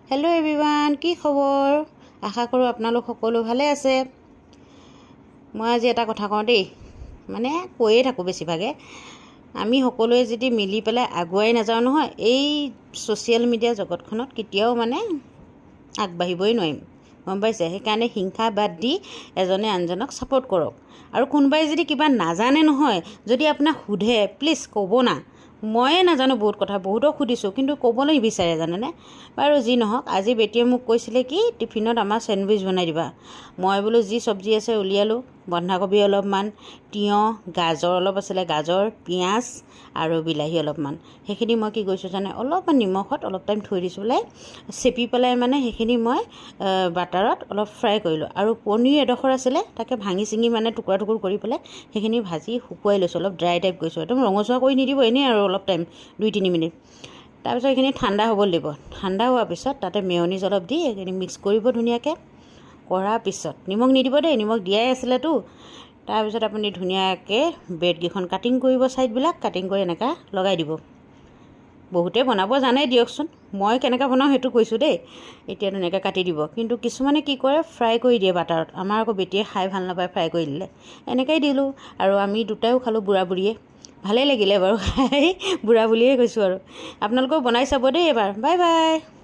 Hello' everyone, কি খবৰ? আশা কৰোঁ আপোনালোক সকলো ভালে আছে। মই আজি এটা কথা কওঁ দেই, মানে কৈয়ে থাকোঁ বেছিভাগে। আমি সকলোৱে যদি মিলি পেলাই আগুৱাই নাযাওঁ নহয়, এই ছ'চিয়েল মিডিয়া জগতখনত কেতিয়াও মানে আগবাঢ়িবই নোৱাৰিম, গম পাইছে? সেইকাৰণে হিংসা বাদ দি এজনে আনজনক ছাপোৰ্ট কৰক। আৰু কোনোবাই যদি কিবা নাজানে নহয়, যদি আপোনাক সোধে, প্লিজ ক'ব না। ময়ে নাজানো বহুত কথা, বহুতক সুধিছোঁ, কিন্তু ক'বলৈ নিবিচাৰে, জানেনে? বাৰু যি নহওক, আজি বেটিয়ে মোক কৈছিলে কি টিফিনত আমাৰ চেণ্ডউইচ বনাই দিবা। মই বোলো যি চব্জি আছে উলিয়ালোঁ, বন্ধাকবি অলপমান, তিয়ঁহ, গাজৰ অলপ আছিলে, গাজৰ, পিঁয়াজ আৰু বিলাহী অলপমান। সেইখিনি মই কি কৰিছোঁ জানে, অলপমান নিমখত অলপ টাইম থৈ দিছোঁ, পেলাই চেপি পেলাই মানে সেইখিনি মই বাটাৰত অলপ ফ্ৰাই কৰিলোঁ। আৰু পনীৰ এডোখৰ আছিলে, তাকে ভাঙি চিঙি মানে টুকুৰা টুকুৰ কৰি পেলাই সেইখিনি ভাজি শুকুৱাই লৈছোঁ, অলপ ড্ৰাই টাইপ কৰিছোঁ। একদম ৰঙচুৱা কৰি নিদিব, এনেই আৰু অলপ টাইম 2-3 মিনিট। তাৰপিছত এইখিনি ঠাণ্ডা হ'বলৈ দিব। ঠাণ্ডা হোৱাৰ পিছত তাতে মেয়নিজ অলপ দি এইখিনি মিক্স কৰিব ধুনীয়াকৈ। কৰাৰ পিছত নিমখ নিদিব দেই, নিমখ দিয়াই আছিলেতো। তাৰপিছত আপুনি ধুনীয়াকৈ ব্ৰেডকেইখন কাটিং কৰিব, ছাইডবিলাক কাটিং কৰি এনেকৈ লগাই দিব। বহুতে বনাব জানে দিয়কচোন, মই কেনেকৈ বনাওঁ সেইটো কৈছোঁ দেই। এতিয়া ধুনীয়াকৈ কাটি দিব, কিন্তু কিছুমানে কি কৰে, ফ্ৰাই কৰি দিয়ে বাটাৰত। আমাৰ আকৌ বেটিয়ে খাই ভাল নাপায় ফ্ৰাই কৰি দিলে, এনেকৈয়ে দিলোঁ। আৰু আমি দুটাইও খালোঁ, বুঢ়া বুঢ়ীয়ে। ভালেই লাগিলে বাৰু খাই, বুঢ়া বুলিয়ে কৈছোঁ আৰু। আপোনালোকেও বনাই চাব দেই এবাৰ। Bye bye.